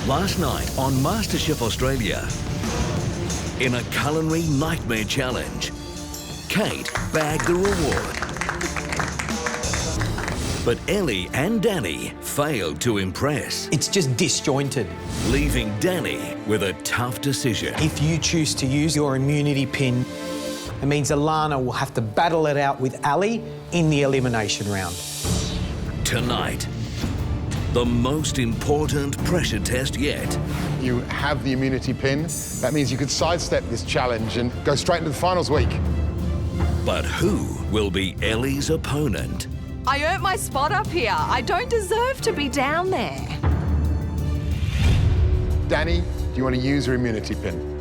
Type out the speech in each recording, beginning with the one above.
Last night on MasterChef Australia, in a culinary nightmare challenge, Kate bagged the reward. But Ellie and Danny failed to impress, It's just disjointed. leaving Danny with a tough decision. If you choose to use your immunity pin, it means Alana will have to battle it out with Ellie in the elimination round. Tonight, the most important pressure test yet. You have the immunity pin. That means you could sidestep this challenge and go straight into the finals week. But who will be Ellie's opponent? I earned my spot up here. I don't deserve to be down there. Danny, do you want to use your immunity pin?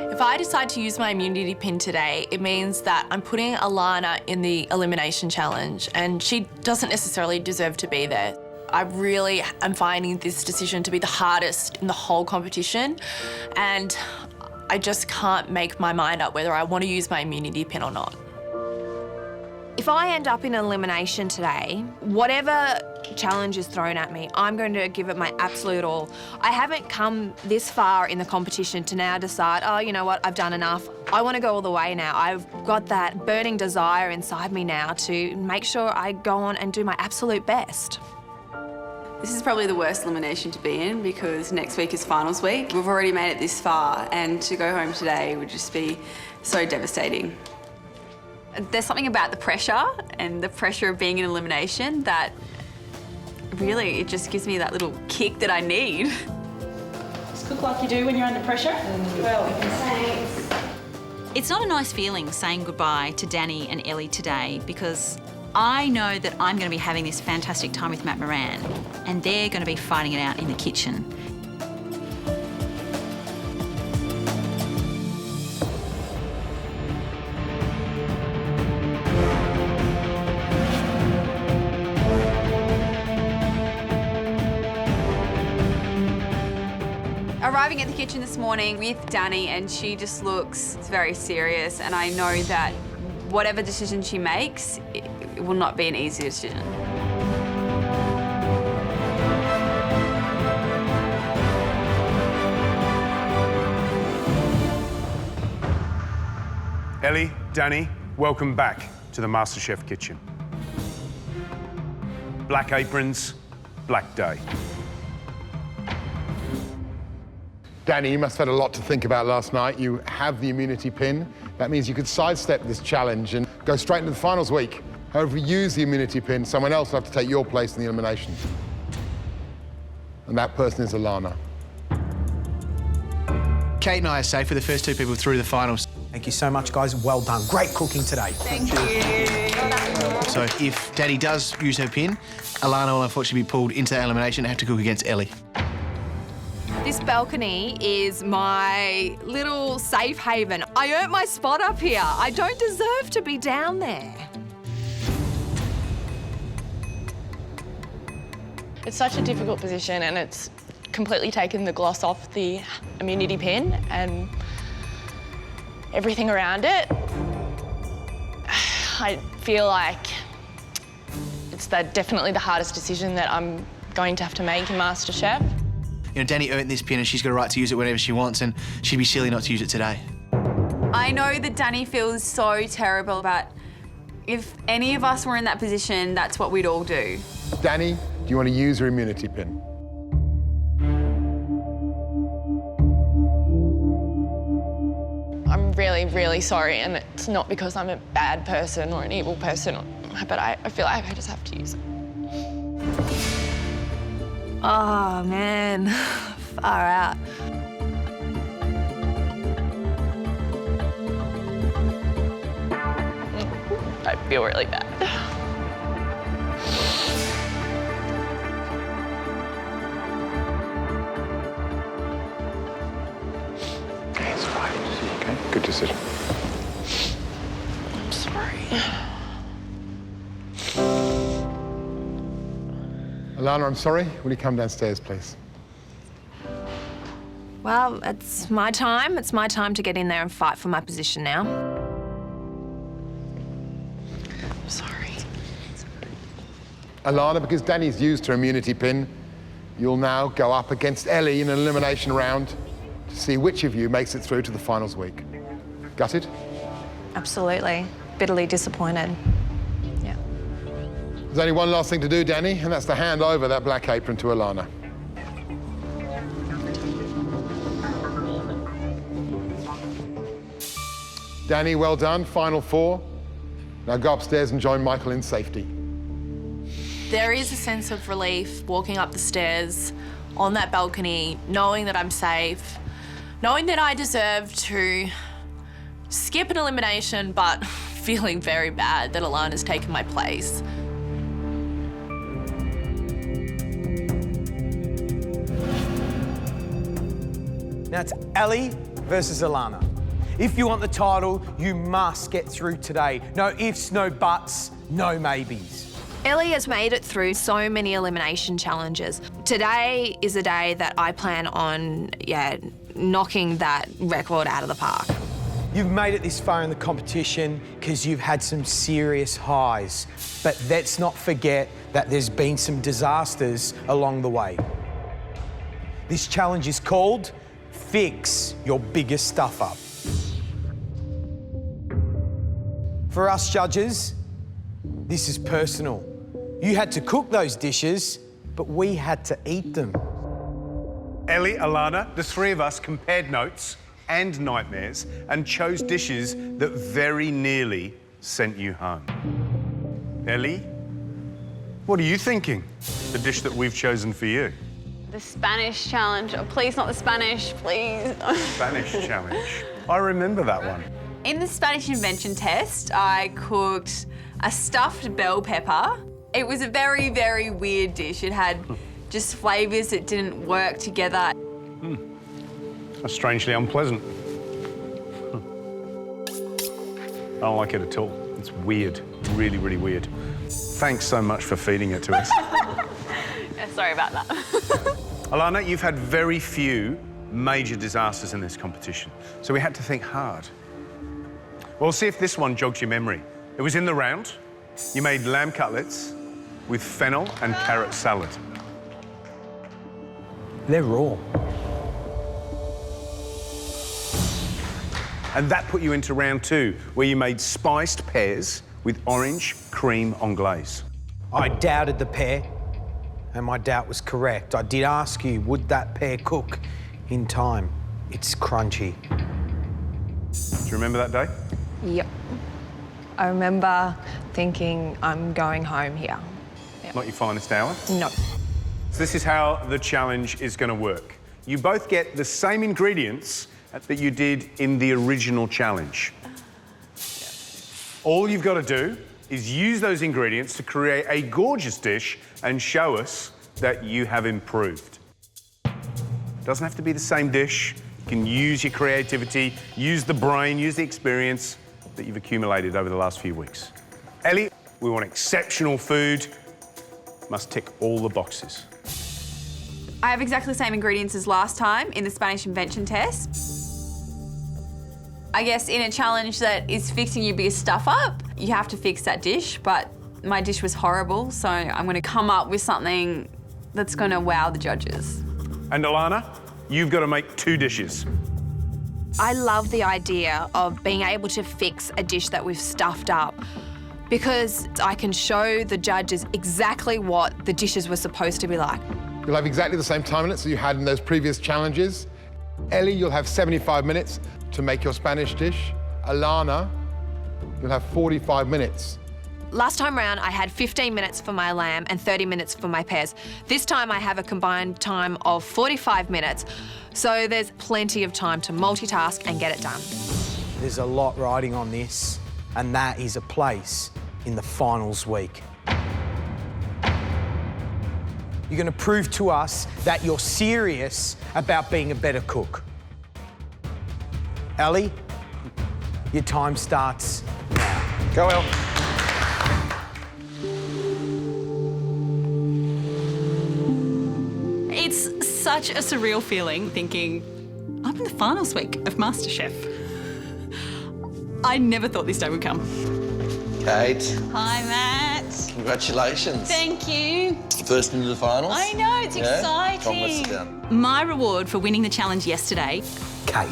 If I decide to use my immunity pin today, it means that I'm putting Alana in the elimination challenge, and she doesn't necessarily deserve to be there. I really am finding this decision to be the hardest in the whole competition, and I just can't make my mind up whether I want to use my immunity pin or not. If I end up in elimination today, whatever challenge is thrown at me, I'm going to give it my absolute all. I haven't come this far in the competition to now decide, oh, you know what, I've done enough. I want to go all the way now. I've got that burning desire inside me now to make sure I go on and do my absolute best. This is probably the worst elimination to be in because next week is finals week. We've already made it this far, and to go home today would just be so devastating. There's something about the pressure and the pressure of being in elimination that really, it just gives me that little kick that I need. Just cook like you do when you're under pressure. Well, thanks. It's not a nice feeling saying goodbye to Danny and Ellie today because I know that I'm going to be having this fantastic time with Matt Moran and they're going to be fighting it out in the kitchen. Arriving at the kitchen this morning with Danny, and she just looks very serious, and I know that whatever decision she makes, it will not be an easy decision. Ellie, Danny, welcome back to the MasterChef kitchen. Black aprons, black day. Danny, you must have had a lot to think about last night. You have the immunity pin. That means you could sidestep this challenge and go straight into the finals week. However, if you use the immunity pin, someone else will have to take your place in the elimination. And that person is Alana. Kate and I are safe. We're the first two people through the finals. Thank you so much, guys. Well done. Great cooking today. Thank you. So if Danny does use her pin, Alana will unfortunately be pulled into the elimination and have to cook against Ellie. This balcony is my little safe haven. I earned my spot up here. I don't deserve to be down there. It's such a difficult position and it's completely taken the gloss off the immunity pin and everything around it. I feel like it's definitely the hardest decision that I'm going to have to make in MasterChef. You know, Danny earned this pin and she's got a right to use it whenever she wants, and she'd be silly not to use it today. I know that Danny feels so terrible, but if any of us were in that position, that's what we'd all do. Danny, do you want to use your immunity pin? really, really sorry, and it's not because I'm a bad person or an evil person, but I feel like I just have to use it. Oh, man. Far out. I feel really bad. It's fine. Okay, good decision. I'm sorry. Alana, I'm sorry. Will you come downstairs, please? Well, it's my time. It's my time to get in there and fight for my position now. I'm sorry. Alana, because Danny's used her immunity pin, you'll now go up against Ellie in an elimination round to see which of you makes it through to the finals week. Gutted? Absolutely. Bitterly disappointed. Yeah. There's only one last thing to do, Danny, and that's to hand over that black apron to Alana. Danny, well done. Final 4. Now go upstairs and join Michael in safety. There is a sense of relief walking up the stairs on that balcony, knowing that I'm safe, knowing that I deserve to skip an elimination, but feeling very bad that Alana's taken my place. Now it's Ellie versus Alana. If you want the title, you must get through today. No ifs, no buts, no maybes. Ellie has made it through so many elimination challenges. Today is a day that I plan on, knocking that record out of the park. You've made it this far in the competition because you've had some serious highs. But let's not forget that there's been some disasters along the way. This challenge is called Fix Your Biggest Stuff Up. For us judges, this is personal. You had to cook those dishes, but we had to eat them. Ellie, Alana, the 3 of us compared notes and nightmares and chose dishes that very nearly sent you home. Ellie, what are you thinking? The dish that we've chosen for you. The Spanish challenge. Oh, please, not the Spanish, please. Spanish challenge. I remember that one. In the Spanish Invention test, I cooked a stuffed bell pepper. It was a very, very weird dish. It had just flavours that didn't work together. That's strangely unpleasant. I don't like it at all. It's weird, really, really weird. Thanks so much for feeding it to us. Yeah, sorry about that. Alana, you've had very few major disasters in this competition, so we had to think hard. Well, see if this one jogs your memory. It was in the round. You made lamb cutlets with fennel and carrot salad. They're raw. And that put you into round 2, where you made spiced pears with orange cream anglaise. I doubted the pear, and my doubt was correct. I did ask you, would that pear cook in time? It's crunchy. Do you remember that day? Yep. I remember thinking, I'm going home here. Yep. Not your finest hour? No. So this is how the challenge is going to work. You both get the same ingredients that you did in the original challenge. All you've got to do is use those ingredients to create a gorgeous dish and show us that you have improved. Doesn't have to be the same dish. You can use your creativity, use the brain, use the experience that you've accumulated over the last few weeks. Ellie, we want exceptional food. Must tick all the boxes. I have exactly the same ingredients as last time in the Spanish Invention test. I guess in a challenge that is fixing your biggest stuff up, you have to fix that dish, but my dish was horrible, so I'm going to come up with something that's going to wow the judges. And Alana, you've got to make 2 dishes. I love the idea of being able to fix a dish that we've stuffed up because I can show the judges exactly what the dishes were supposed to be like. You'll have exactly the same time limits that you had in those previous challenges. Ellie, you'll have 75 minutes to make your Spanish dish. Alana, you'll have 45 minutes. Last time round, I had 15 minutes for my lamb and 30 minutes for my pears. This time I have a combined time of 45 minutes, so there's plenty of time to multitask and get it done. There's a lot riding on this, and that is a place in the finals week. You're going to prove to us that you're serious about being a better cook. Ellie, your time starts now. Go, El. It's such a surreal feeling thinking, I'm in the finals week of MasterChef. I never thought this day would come. Kate, Hi, Matt. congratulations. Thank you. First into the finals. I know, it's Yeah? exciting. Come on, let's sit down. My reward for winning the challenge yesterday Kate.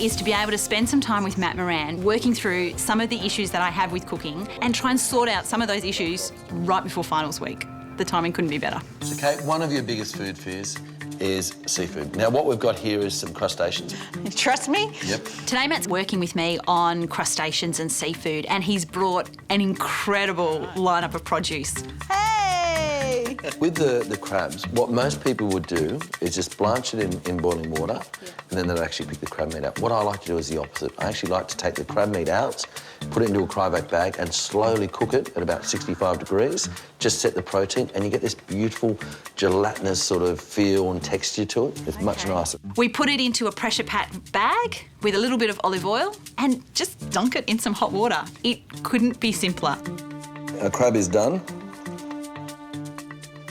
is to be able to spend some time with Matt Moran working through some of the issues that I have with cooking and try and sort out some of those issues right before finals week. The timing couldn't be better. So, Kate, one of your biggest food fears is seafood. Now, what we've got here is some crustaceans. Trust me? Yep. Today Matt's working with me on crustaceans and seafood, and he's brought an incredible lineup of produce. Hey! With the crabs, what most people would do is just blanch it in boiling water, and then they'd actually pick the crab meat out. What I like to do is the opposite. I actually like to take the crab meat out, put it into a cryovac bag and slowly cook it at about 65 degrees, just set the protein, and you get this beautiful gelatinous sort of feel and texture to it. It's much nicer. We put it into a pressure-packed bag with a little bit of olive oil and just dunk it in some hot water. It couldn't be simpler. Our crab is done.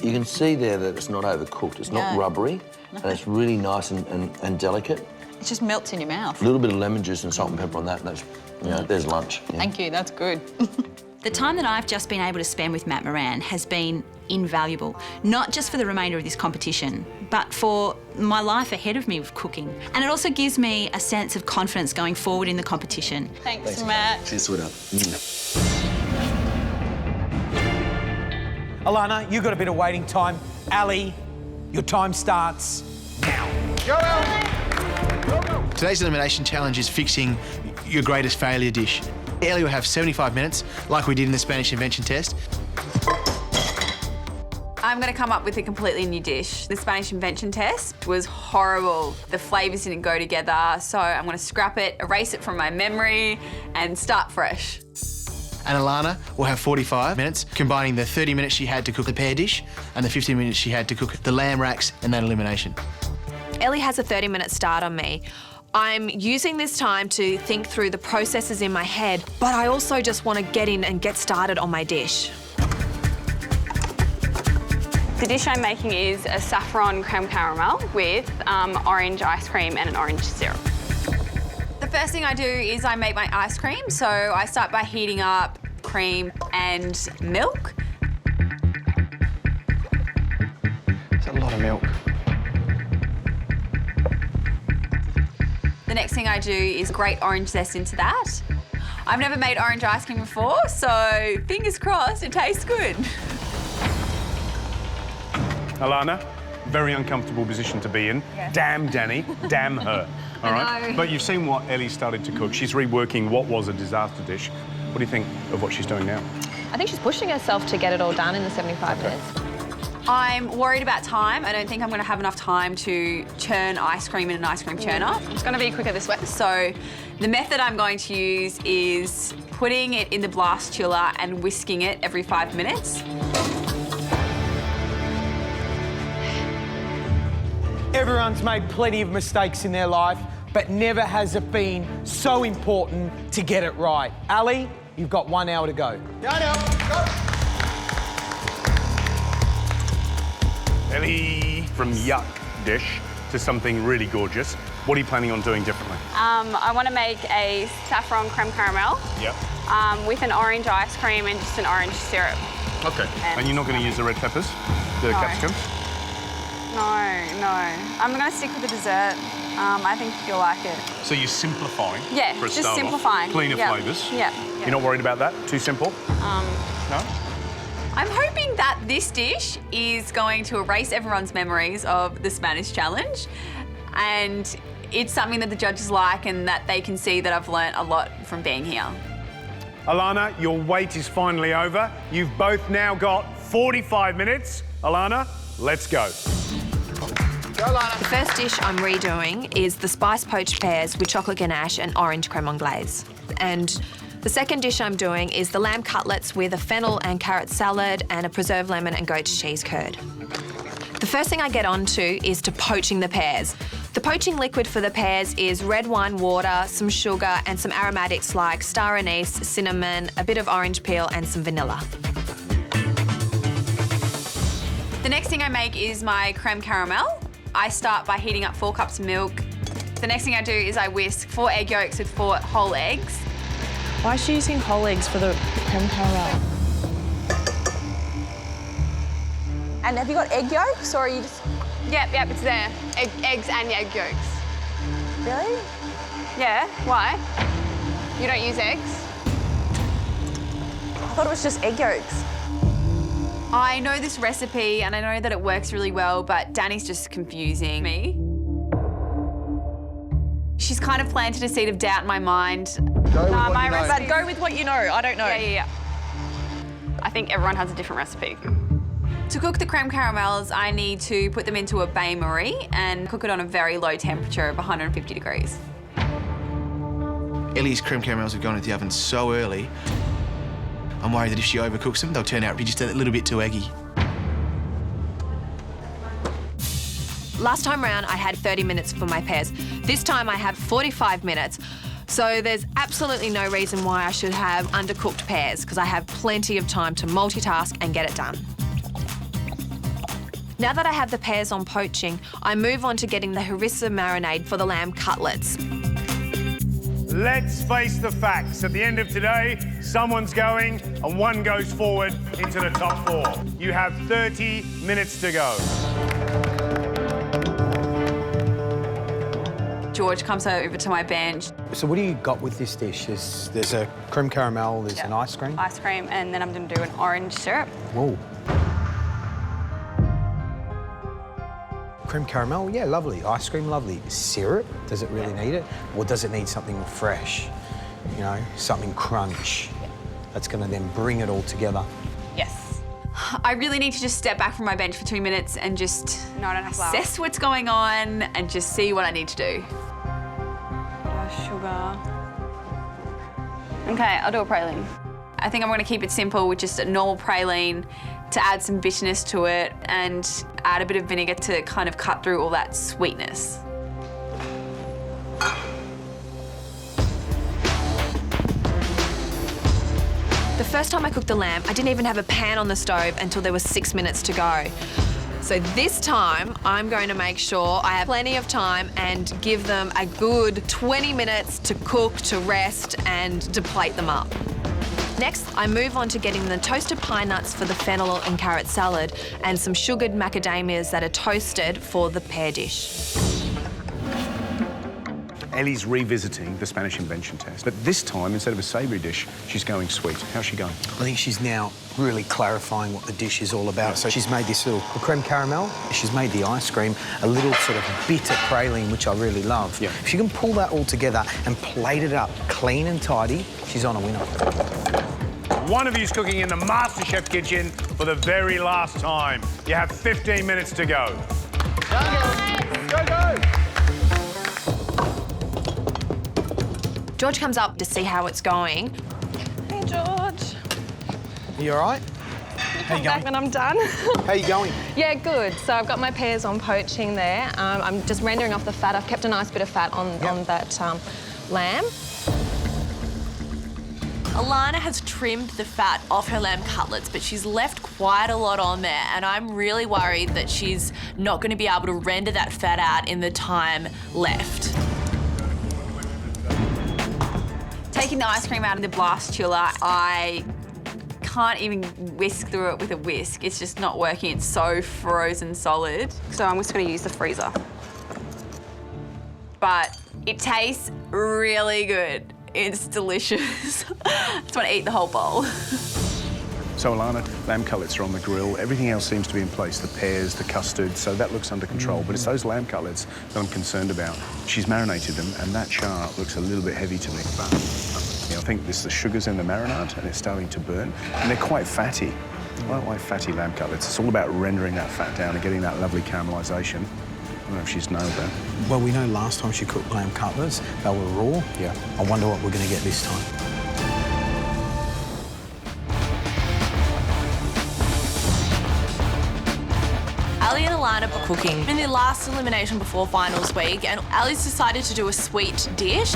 You can see there that it's not overcooked. It's not rubbery, and it's really nice and delicate. It just melts in your mouth. A little bit of lemon juice and salt and pepper on that, and that's, you know, there's lunch. Yeah. Thank you, that's good. The time that I've just been able to spend with Matt Moran has been invaluable, not just for the remainder of this competition, but for my life ahead of me with cooking. And it also gives me a sense of confidence going forward in the competition. Thanks Matt. Cheers, sweetheart. Alana, you've got a bit of waiting time. Ali, your time starts now. Go, El. Today's elimination challenge is fixing your greatest failure dish. Ellie will have 75 minutes, like we did in the Spanish Invention test. I'm going to come up with a completely new dish. The Spanish Invention test was horrible. The flavours didn't go together, so I'm going to scrap it, erase it from my memory, and start fresh. And Alana will have 45 minutes, combining the 30 minutes she had to cook the pear dish and the 15 minutes she had to cook the lamb racks and that elimination. Ellie has a 30-minute start on me. I'm using this time to think through the processes in my head, but I also just want to get in and get started on my dish. The dish I'm making is a saffron crème caramel with orange ice cream and an orange syrup. The first thing I do is I make my ice cream. So I start by heating up cream and milk. It's a lot of milk. The next thing I do is grate orange zest into that. I've never made orange ice cream before, so fingers crossed it tastes good. Alana, very uncomfortable position to be in. Yeah. Damn Danny, damn her. All right? know. But you've seen what Ellie started to cook. She's reworking what was a disaster dish. What do you think of what she's doing now? I think she's pushing herself to get it all done in the 75 minutes. I'm worried about time. I don't think I'm going to have enough time to churn ice cream in an ice cream churner. It's going to be quicker this way. So the method I'm going to use is putting it in the blast chiller and whisking it every 5 minutes. Everyone's made plenty of mistakes in their life, but never has it been so important to get it right. Ali, you've got 1 hour to go. Go, go. Ellie, from yuck dish to something really gorgeous. What are you planning on doing differently? I want to make a saffron crème caramel Yep. with an orange ice cream and just an orange syrup. Okay. And you're not going to use the red peppers? The capsicums? No. I'm going to stick with the dessert. I think you'll like it. So you're simplifying? Yeah, for a just start simplifying. Off. Cleaner Yep. flavours? Yeah. You're not worried about that? Too simple? No? I'm hoping that this dish is going to erase everyone's memories of the Spanish challenge and it's something that the judges like and that they can see that I've learnt a lot from being here. Alana, your wait is finally over. You've both now got 45 minutes. Alana, let's go. The first dish I'm redoing is the spice poached pears with chocolate ganache and orange creme anglaise. And the second dish I'm doing is the lamb cutlets with a fennel and carrot salad and a preserved lemon and goat cheese curd. The first thing I get onto is to poaching the pears. The poaching liquid for the pears is red wine water, some sugar and some aromatics like star anise, cinnamon, a bit of orange peel and some vanilla. The next thing I make is my creme caramel. I start by heating up 4 cups of milk. The next thing I do is I whisk 4 egg yolks with 4 whole eggs. Why is she using whole eggs for the creme caramel? And have you got egg yolks, or are you just... Yep, it's there. Eggs and egg yolks. Really? Yeah, why? You don't use eggs? I thought it was just egg yolks. I know this recipe and I know that it works really well, but Danny's just confusing me. She's kind of planted a seed of doubt in my mind. But go with what you know. I don't know. Yeah. I think everyone has a different recipe. To cook the creme caramels, I need to put them into a bain-marie and cook it on a very low temperature of 150 degrees. Ellie's creme caramels have gone into the oven so early, I'm worried that if she overcooks them, they'll turn out to be just a little bit too eggy. Last time round, I had 30 minutes for my pears. This time I have 45 minutes. So there's absolutely no reason why I should have undercooked pears because I have plenty of time to multitask and get it done. Now that I have the pears on poaching, I move on to getting the harissa marinade for the lamb cutlets. Let's face the facts. At the end of today, someone's going and one goes forward into the top 4. You have 30 minutes to go. George comes over to my bench. So what do you got with this dish? There's a creme caramel, there's an ice cream. Ice cream, and then I'm going to do an orange syrup. Whoa. Creme caramel, yeah, lovely. Ice cream, lovely. Syrup, does it really need it? Or does it need something fresh? You know, something crunch that's going to then bring it all together? Yes. I really need to just step back from my bench for 2 minutes and just assess what's going on and just see what I need to do. Sugar. Okay, I'll do a praline. I think I'm going to keep it simple with just a normal praline to add some bitterness to it and add a bit of vinegar to kind of cut through all that sweetness. The first time I cooked the lamb, I didn't even have a pan on the stove until there was 6 minutes to go. So this time, I'm going to make sure I have plenty of time and give them a good 20 minutes to cook, to rest, and to plate them up. Next, I move on to getting the toasted pine nuts for the fennel and carrot salad and some sugared macadamias that are toasted for the pear dish. Ellie's revisiting the Spanish Invention test, but this time, instead of a savoury dish, she's going sweet. How's she going? I think she's now really clarifying what the dish is all about. So she's made this little creme caramel, she's made the ice cream, a little sort of bitter praline, which I really love. Yeah. If she can pull that all together and plate it up clean and tidy, she's on a winner. One of you's cooking in the MasterChef kitchen for the very last time. You have 15 minutes to go. Go! George comes up to see how it's going. Hey, George. Are you all right? Come back when I'm done. How you going? Yeah, good. So I've got my pears on poaching there. I'm just rendering off the fat. I've kept a nice bit of fat on that lamb. Alana has trimmed the fat off her lamb cutlets, but she's left quite a lot on there, and I'm really worried that she's not going to be able to render that fat out in the time left. Taking the ice cream out of the blast chiller, I can't even whisk through it with a whisk. It's just not working. It's so frozen solid. So I'm just going to use the freezer. But it tastes really good. It's delicious. I just want to eat the whole bowl. So Alana, lamb cutlets are on the grill. Everything else seems to be in place. The pears, the custard, so that looks under control. But it's those lamb cutlets that I'm concerned about. She's marinated them, and that char looks a little bit heavy to me. But I think the sugar's in the marinade, and it's starting to burn. And they're quite fatty. I don't like fatty lamb cutlets. It's all about rendering that fat down and getting that lovely caramelisation. I don't know if she's nailed that. Well, we know last time she cooked lamb cutlets, they were raw. Yeah. I wonder what we're going to get this time. Ellie and Alana were cooking in the last elimination before finals week, and Ellie's decided to do a sweet dish,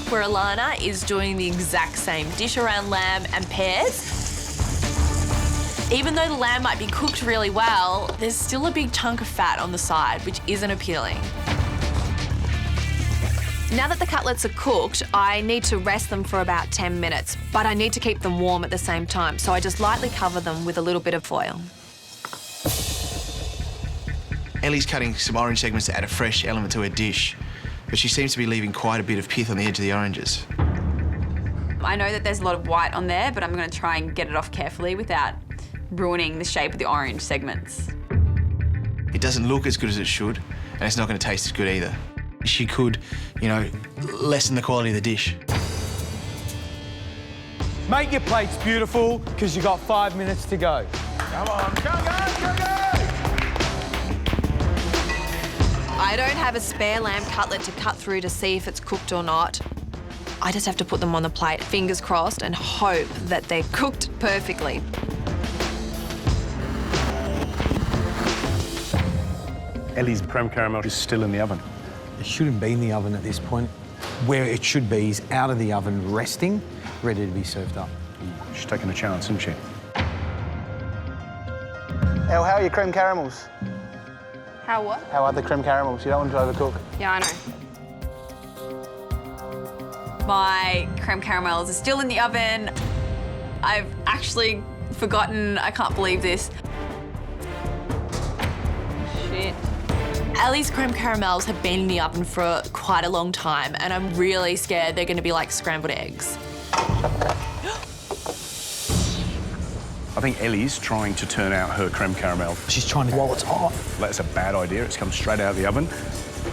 where Alana is doing the exact same dish around lamb and pears. Even though the lamb might be cooked really well, there's still a big chunk of fat on the side, which isn't appealing. Now that the cutlets are cooked, I need to rest them for about 10 minutes, but I need to keep them warm at the same time, so I just lightly cover them with a little bit of foil. Ellie's cutting some orange segments to add a fresh element to her dish, but she seems to be leaving quite a bit of pith on the edge of the oranges. I know that there's a lot of white on there, but I'm going to try and get it off carefully without ruining the shape of the orange segments. It doesn't look as good as it should, and it's not going to taste as good either. She could, you know, lessen the quality of the dish. Make your plates beautiful, because you've got 5 minutes to go. Come on, go, go, go, go! I don't have a spare lamb cutlet to cut through to see if it's cooked or not. I just have to put them on the plate, fingers crossed, and hope that they're cooked perfectly. Ellie's creme caramel is still in the oven. It shouldn't be in the oven at this point. Where it should be is out of the oven, resting, ready to be served up. She's taking a chance, isn't she? Elle, how are your creme caramels? How what? How are the creme caramels? You don't want to overcook. Yeah, I know. My creme caramels are still in the oven. I've actually forgotten, I can't believe this. Shit. Ellie's creme caramels have been in the oven for quite a long time, and I'm really scared they're going to be like scrambled eggs. I think Ellie's trying to turn out her creme caramel. She's trying to, while it's hot. That's a bad idea. It's come straight out of the oven.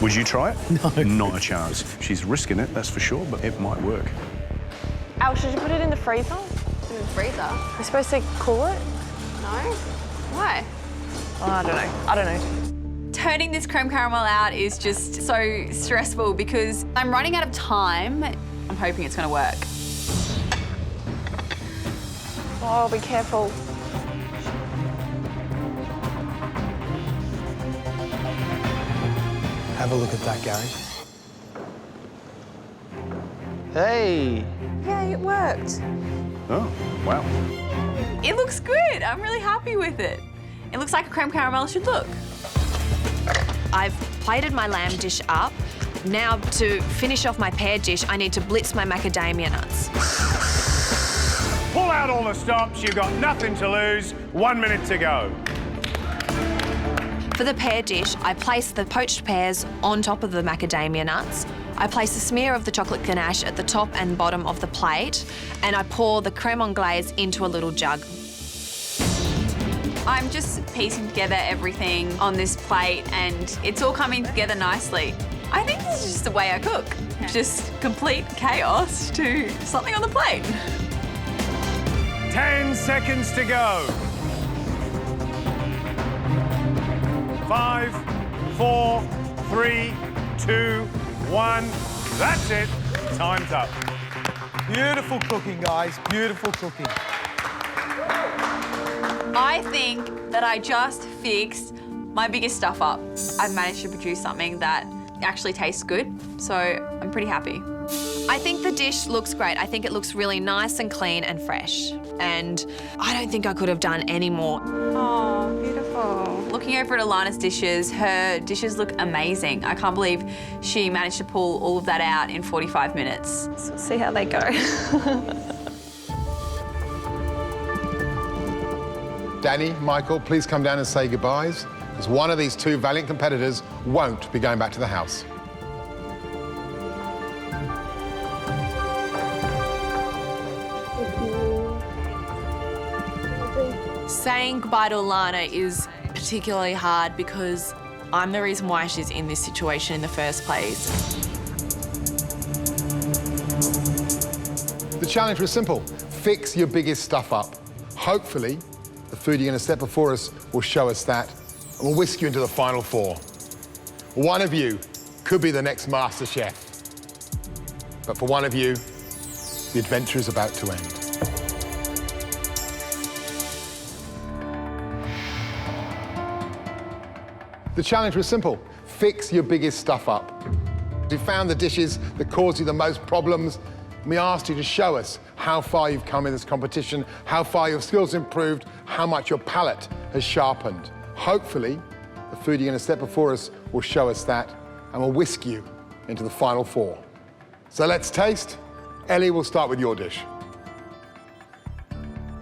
Would you try it? No. Not a chance. She's risking it, that's for sure, but it might work. Al, should you put it in the freezer? In the freezer? We're supposed to cool it? No? Why? Oh, I don't know. I don't know. Turning this creme caramel out is just so stressful because I'm running out of time. I'm hoping it's going to work. Oh, be careful. Have a look at that, Gary. Hey! Yeah, it worked. Oh, wow. It looks good. I'm really happy with it. It looks like a creme caramel should look. I've plated my lamb dish up. Now, to finish off my pear dish, I need to blitz my macadamia nuts. Pull out all the stops. You've got nothing to lose. 1 minute to go. For the pear dish, I place the poached pears on top of the macadamia nuts. I place a smear of the chocolate ganache at the top and bottom of the plate, and I pour the creme anglaise into a little jug. I'm just piecing together everything on this plate and it's all coming together nicely. I think this is just the way I cook. Just complete chaos to something on the plate. 10 seconds to go. 5, 4, 3, 2, 1. That's it. Time's up. Beautiful cooking, guys. Beautiful cooking. I think that I just fixed my biggest stuff up. I've managed to produce something that actually tastes good, so I'm pretty happy. I think the dish looks great. I think it looks really nice and clean and fresh. And I don't think I could have done any more. Oh, beautiful. Looking over at Alana's dishes, her dishes look amazing. I can't believe she managed to pull all of that out in 45 minutes. So we'll see how they go. Danny, Michael, please come down and say goodbyes, because one of these two valiant competitors won't be going back to the house. Saying goodbye to Alana is particularly hard because I'm the reason why she's in this situation in the first place. The challenge was simple. Fix your biggest stuff up. Hopefully, the food you're going to set before us will show us that, and we'll whisk you into the final four. One of you could be the next MasterChef. But for one of you, the adventure is about to end. The challenge was simple. Fix your biggest stuff up. We found the dishes that caused you the most problems, and we asked you to show us how far you've come in this competition, how far your skills improved, how much your palate has sharpened. Hopefully, the food you're going to set before us will show us that, and we'll whisk you into the final four. So let's taste. Ellie, we'll start with your dish.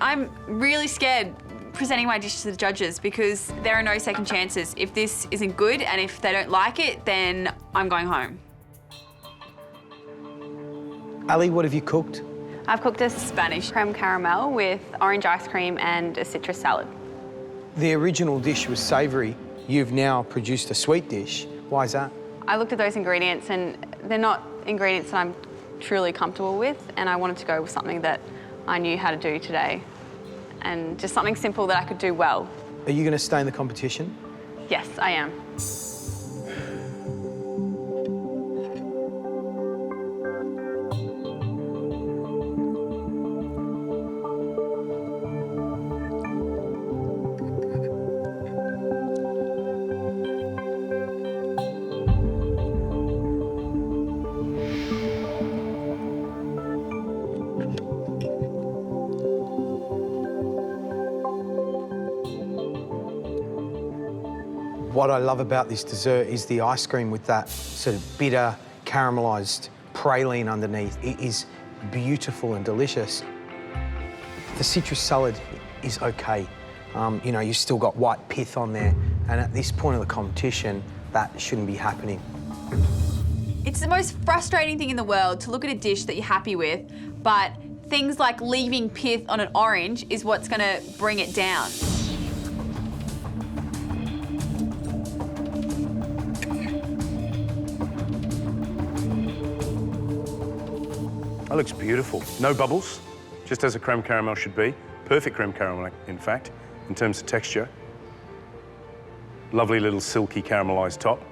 I'm really scared presenting my dish to the judges because there are no second chances. If this isn't good and if they don't like it, then I'm going home. Ali, what have you cooked? I've cooked a Spanish creme caramel with orange ice cream and a citrus salad. The original dish was savoury. You've now produced a sweet dish. Why is that? I looked at those ingredients and they're not ingredients that I'm truly comfortable with, and I wanted to go with something that I knew how to do today. And just something simple that I could do well. Are you going to stay in the competition? Yes, I am. What I love about this dessert is the ice cream with that sort of bitter, caramelised praline underneath. It is beautiful and delicious. The citrus salad is okay. You know, you've still got white pith on there, and at this point of the competition, that shouldn't be happening. It's the most frustrating thing in the world to look at a dish that you're happy with, but things like leaving pith on an orange is what's going to bring it down. That looks beautiful. No bubbles, just as a creme caramel should be. Perfect creme caramel, in fact, in terms of texture. Lovely little silky caramelised top.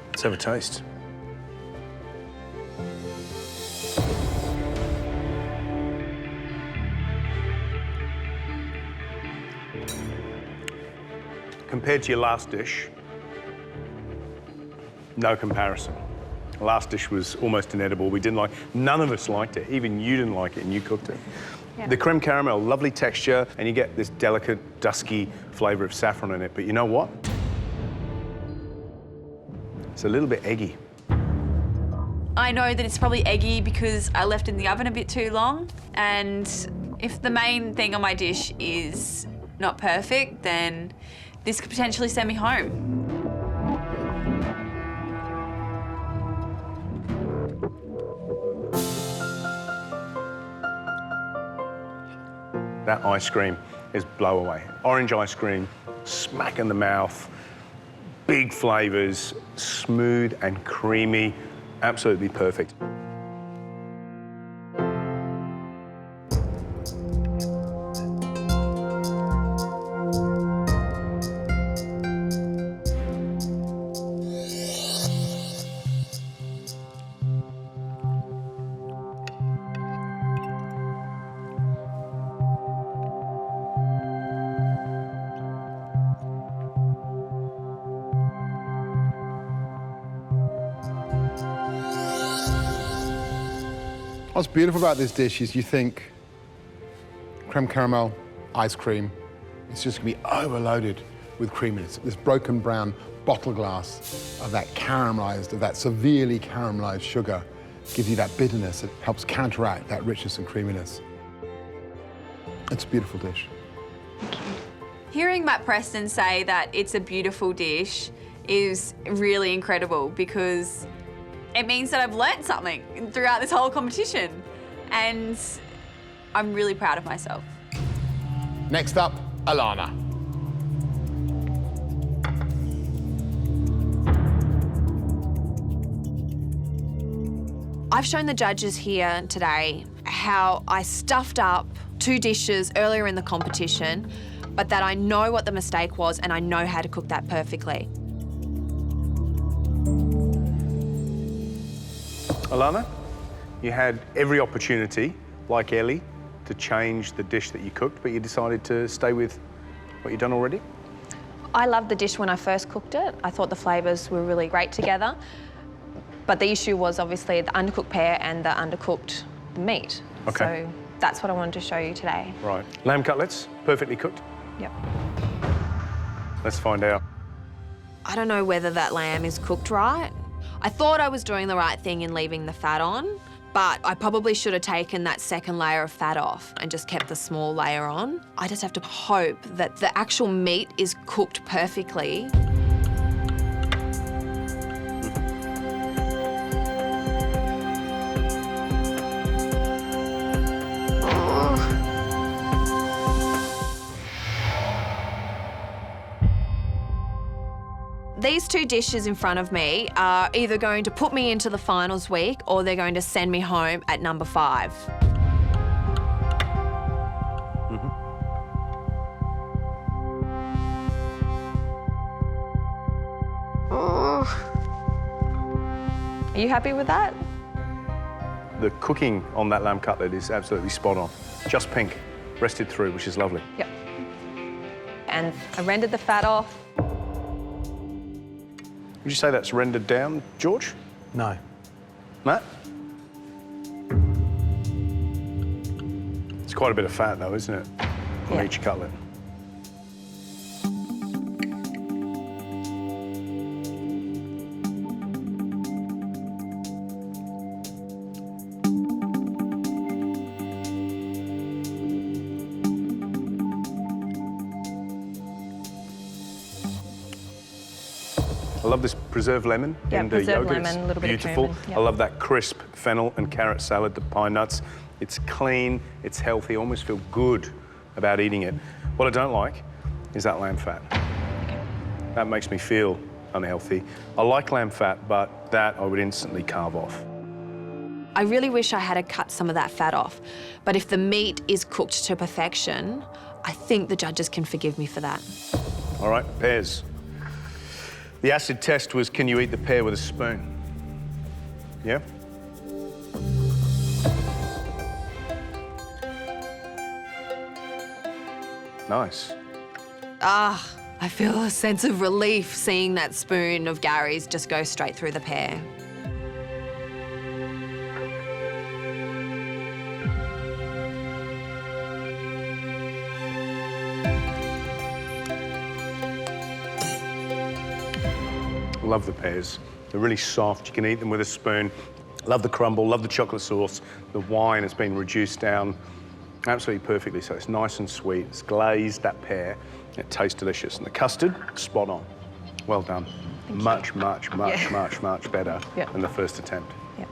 Let's have a taste. Compared to your last dish, no comparison. The last dish was almost inedible. We didn't like, none of us liked it. Even you didn't like it and you cooked it. Yeah. The creme caramel, lovely texture, and you get this delicate, dusky flavour of saffron in it. But you know what? It's a little bit eggy. I know that it's probably eggy because I left it in the oven a bit too long, and if the main thing on my dish is not perfect, then this could potentially send me home. That ice cream is blow away. Orange ice cream, smack in the mouth, big flavours, smooth and creamy, absolutely perfect. What's beautiful about this dish is you think creme caramel, ice cream, it's just gonna be overloaded with creaminess. This broken brown bottle glass of that caramelized, of that severely caramelized sugar gives you that bitterness. It helps counteract that richness and creaminess. It's a beautiful dish. Thank you. Hearing Matt Preston say that it's a beautiful dish is really incredible because it means that I've learnt something throughout this whole competition, and I'm really proud of myself. Next up, Alana. I've shown the judges here today how I stuffed up 2 dishes earlier in the competition, but that I know what the mistake was and I know how to cook that perfectly. Alana, you had every opportunity, like Ellie, to change the dish that you cooked, but you decided to stay with what you've done already? I loved the dish when I first cooked it. I thought the flavours were really great together. But the issue was obviously the undercooked pear and the undercooked meat. Okay. So that's what I wanted to show you today. Right. Lamb cutlets, perfectly cooked? Yep. Let's find out. I don't know whether that lamb is cooked right. I thought I was doing the right thing in leaving the fat on, but I probably should have taken that second layer of fat off and just kept the small layer on. I just have to hope that the actual meat is cooked perfectly. These 2 dishes in front of me are either going to put me into the finals week or they're going to send me home at number 5. Are you happy with that? The cooking on that lamb cutlet is absolutely spot on. Just pink, rested through, which is lovely. Yep. And I rendered the fat off. Would you say that's rendered down, George? No. Matt? It's quite a bit of fat, though, isn't it, on each cutlet? I love this preserved lemon in the preserved yogurt. lemon, a little bit of Beautiful. cumin, yeah. I love that crisp fennel and carrot salad, the pine nuts. It's clean, it's healthy, I almost feel good about eating it. What I don't like is that lamb fat. That makes me feel unhealthy. I like lamb fat, but that I would instantly carve off. I really wish I had cut some of that fat off, but if the meat is cooked to perfection, I think the judges can forgive me for that. All right, pears. The acid test was, can you eat the pear with a spoon? Yeah? Nice. I feel a sense of relief seeing that spoon of Gary's just go straight through the pear. Love the pears. They're really soft. You can eat them with a spoon. Love the crumble, love the chocolate sauce. The wine has been reduced down absolutely perfectly, so it's nice and sweet. It's glazed, that pear. It tastes delicious. And the custard, spot on. Well done. Much better than the first attempt. Yeah.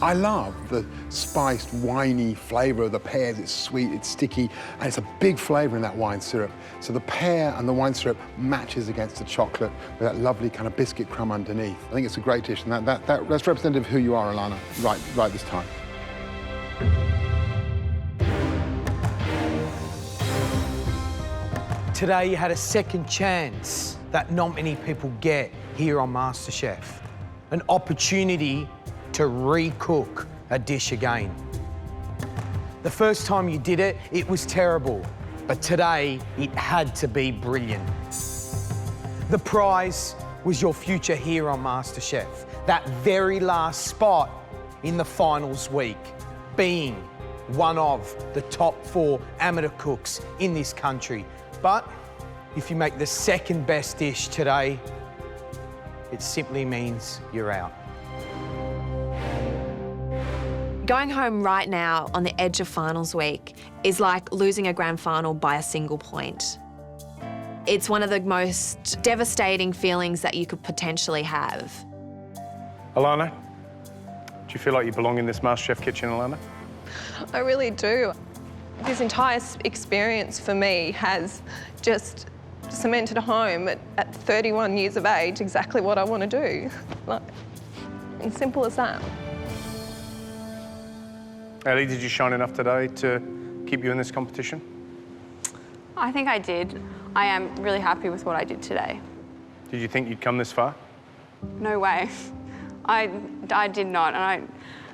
I love the spiced, winey flavour of the pears. It's sweet, it's sticky, and it's a big flavour in that wine syrup. So the pear and the wine syrup matches against the chocolate with that lovely kind of biscuit crumb underneath. I think it's a great dish, and that's representative of who you are, Alana, right this time. Today you had a second chance that not many people get here on MasterChef. An opportunity to recook a dish again. The first time you did it, it was terrible, but today it had to be brilliant. The prize was your future here on MasterChef, that very last spot in the finals week, being one of the top 4 amateur cooks in this country. But if you make the second best dish today, it simply means you're out. Going home right now on the edge of finals week is like losing a grand final by a single point. It's one of the most devastating feelings that you could potentially have. Alana, do you feel like you belong in this MasterChef kitchen, Alana? I really do. This entire experience for me has just cemented home at 31 years of age exactly what I want to do. Like, as simple as that. Ellie, did you shine enough today to keep you in this competition? I think I did. I am really happy with what I did today. Did you think you'd come this far? No way. I did not, and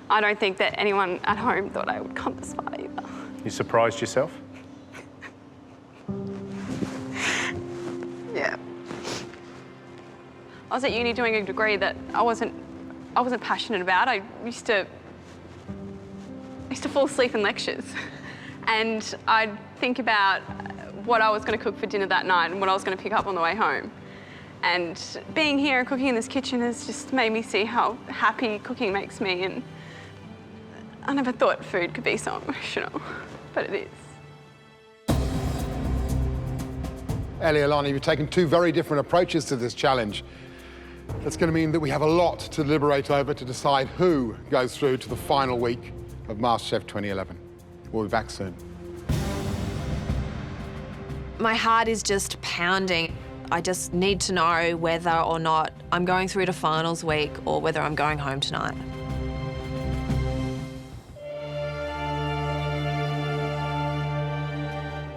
I don't think that anyone at home thought I would come this far either. You surprised yourself? Yeah. I was at uni doing a degree that I wasn't passionate about. I used to fall asleep in lectures, and I'd think about what I was going to cook for dinner that night and what I was going to pick up on the way home. And being here and cooking in this kitchen has just made me see how happy cooking makes me, and I never thought food could be so emotional, but it is. Ellie, Alana, you've taken 2 very different approaches to this challenge. That's going to mean that we have a lot to deliberate over to decide who goes through to the final week of MasterChef 2011. We'll be back soon. My heart is just pounding. I just need to know whether or not I'm going through to finals week or whether I'm going home tonight.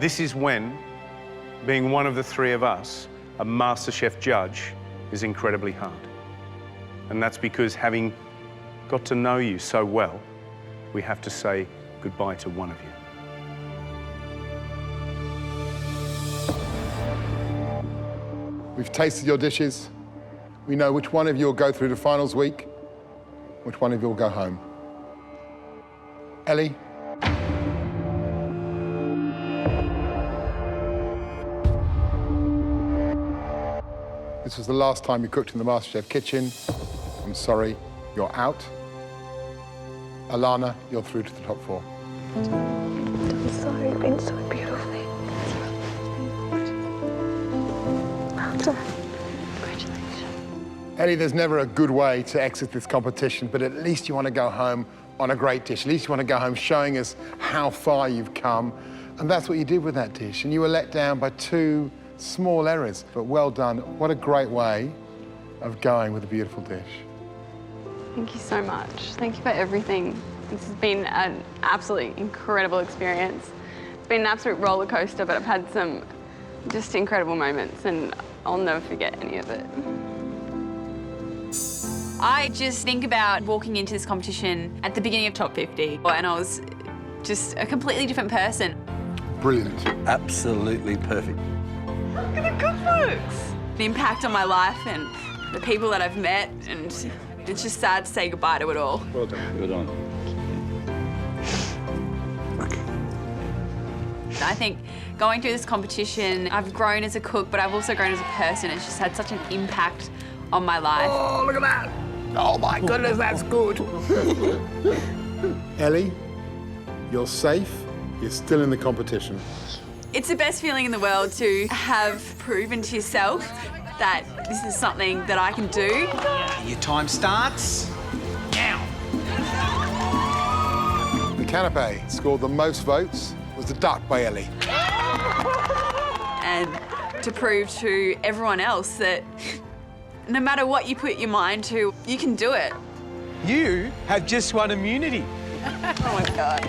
This is when, being one of the 3 of us, a MasterChef judge is incredibly hard. And that's because having got to know you so well, we have to say goodbye to one of you. We've tasted your dishes. We know which one of you will go through to finals week, which one of you will go home. Ellie? This was the last time you cooked in the MasterChef kitchen. I'm sorry, you're out. Alana, you're through to the top 4. It's been so beautifully. Well done. Congratulations. Ellie, there's never a good way to exit this competition, but at least you want to go home on a great dish. At least you want to go home showing us how far you've come. And that's what you did with that dish. And you were let down by 2 small errors, but well done. What a great way of going with a beautiful dish. Thank you so much. Thank you for everything. This has been an absolutely incredible experience. It's been an absolute roller coaster, but I've had some just incredible moments, and I'll never forget any of it. I just think about walking into this competition at the beginning of Top 50, and I was just a completely different person. Brilliant. Absolutely perfect. Look at the cookbooks! The impact on my life and the people that I've met, and it's just sad to say goodbye to it all. Well done. Well done. I think going through this competition, I've grown as a cook, but I've also grown as a person. It's just had such an impact on my life. Oh, look at that! Oh my goodness, that's good. Ellie, you're safe. You're still in the competition. It's the best feeling in the world to have proven to yourself that this is something that I can do. Your time starts now. canapé scored the most votes was the duck by Ellie. And to prove to everyone else that no matter what you put your mind to, you can do it. You have just won immunity. Oh my God.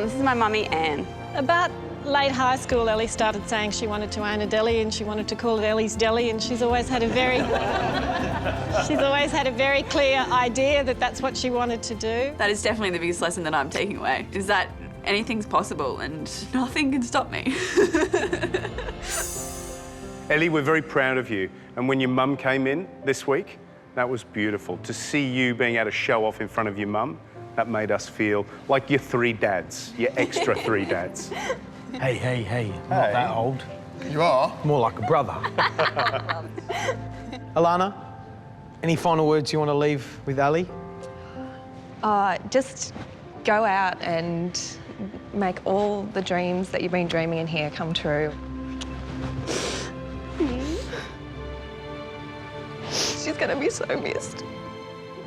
This is my mummy, Anne. About late high school, Ellie started saying she wanted to own a deli and she wanted to call it Ellie's Deli, and she's always had a very clear idea that that's what she wanted to do. That is definitely the biggest lesson that I'm taking away, is that anything's possible and nothing can stop me. Ellie, we're very proud of you. And when your mum came in this week, that was beautiful. To see you being able to show off in front of your mum, that made us feel like your 3 dads, your extra 3 dads. Hey, not that old. You are? More like a brother. Alana, any final words you want to leave with Ellie? Just go out and make all the dreams that you've been dreaming in here come true. She's going to be so missed.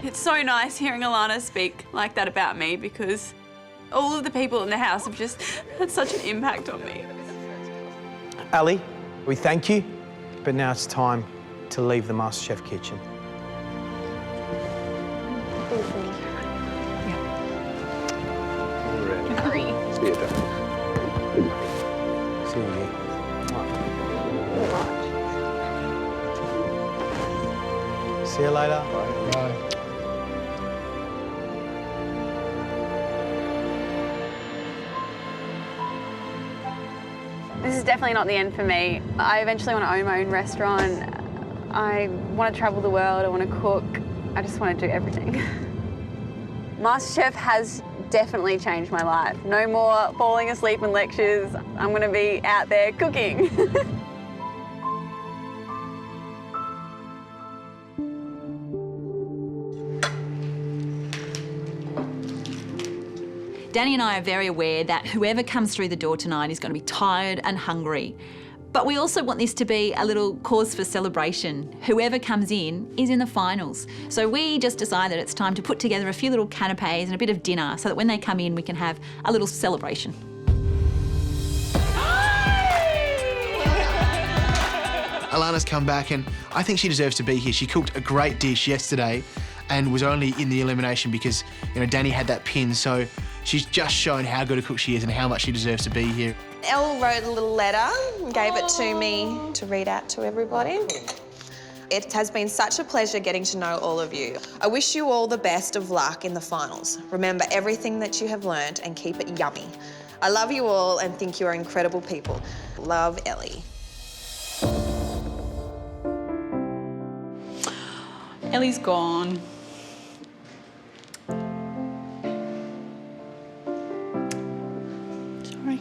It's so nice hearing Alana speak like that about me, because all of the people in the house have just had such an impact on me. Ellie, we thank you, but now it's time to leave the MasterChef kitchen. See you, Dad. See you. See you later. Bye. This is definitely not the end for me. I eventually want to own my own restaurant. I want to travel the world, I want to cook. I just want to do everything. MasterChef has definitely changed my life. No more falling asleep in lectures. I'm going to be out there cooking. Danny and I are very aware that whoever comes through the door tonight is going to be tired and hungry. But we also want this to be a little cause for celebration. Whoever comes in is in the finals. So we just decided it's time to put together a few little canapes and a bit of dinner so that when they come in, we can have a little celebration. Alana's come back and I think she deserves to be here. She cooked a great dish yesterday and was only in the elimination because, you know, Danny had that pin, so she's just shown how good a cook she is and how much she deserves to be here. Elle wrote a little letter and gave it to me to read out to everybody. It has been such a pleasure getting to know all of you. I wish you all the best of luck in the finals. Remember everything that you have learned and keep it yummy. I love you all and think you are incredible people. Love, Ellie. Ellie's gone. Sorry.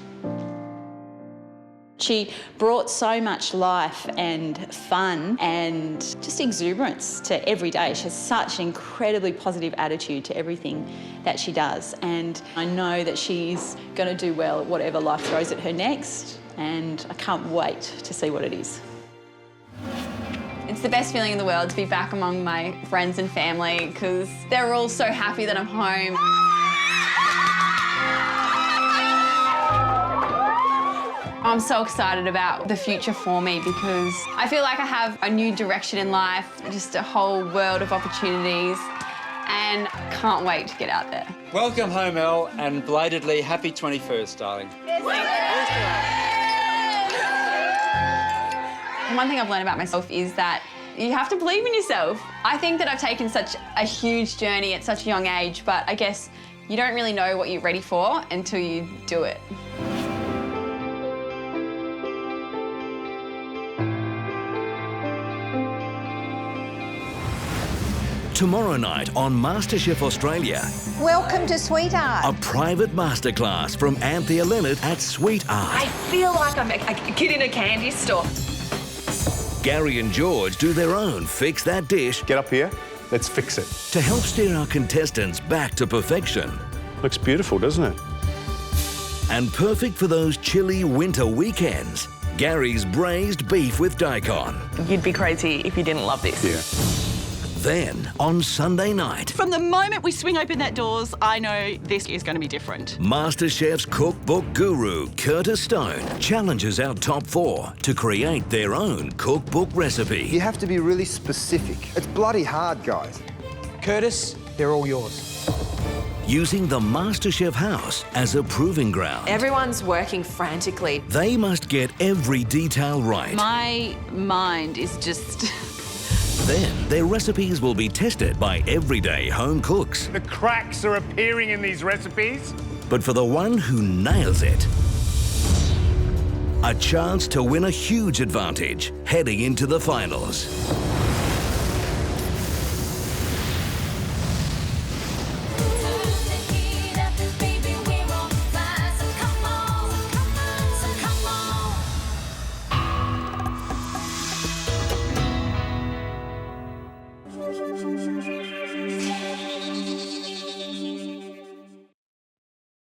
She brought so much life and fun and just exuberance to every day. She has such an incredibly positive attitude to everything that she does. And I know that she's going to do well at whatever life throws at her next. And I can't wait to see what it is. It's the best feeling in the world to be back among my friends and family, because they're all so happy that I'm home. I'm so excited about the future for me because I feel like I have a new direction in life, just a whole world of opportunities, and can't wait to get out there. Welcome home, Elle, and belatedly happy 21st, darling. One thing I've learned about myself is that you have to believe in yourself. I think that I've taken such a huge journey at such a young age, but I guess you don't really know what you're ready for until you do it. Tomorrow night on MasterChef Australia, Welcome to Sweetheart. a private masterclass from Anthea Leonard at Sweetheart. I feel like I'm a kid in a candy store. Gary and George do their own Fix That Dish. Get up here, let's fix it. To help steer our contestants back to perfection. Looks beautiful, doesn't it? And perfect for those chilly winter weekends, Gary's braised beef with daikon. You'd be crazy if you didn't love this. Yeah. Then, on Sunday night, From the moment we swing open that doors, I know this is going to be different. MasterChef's cookbook guru, Curtis Stone, challenges our top 4 to create their own cookbook recipe. You have to be really specific. It's bloody hard, guys. Curtis, they're all yours. Using the MasterChef house as a proving ground. Everyone's working frantically. They must get every detail right. My mind is just... Then their recipes will be tested by everyday home cooks. The cracks are appearing in these recipes. But for the one who nails it, a chance to win a huge advantage heading into the finals.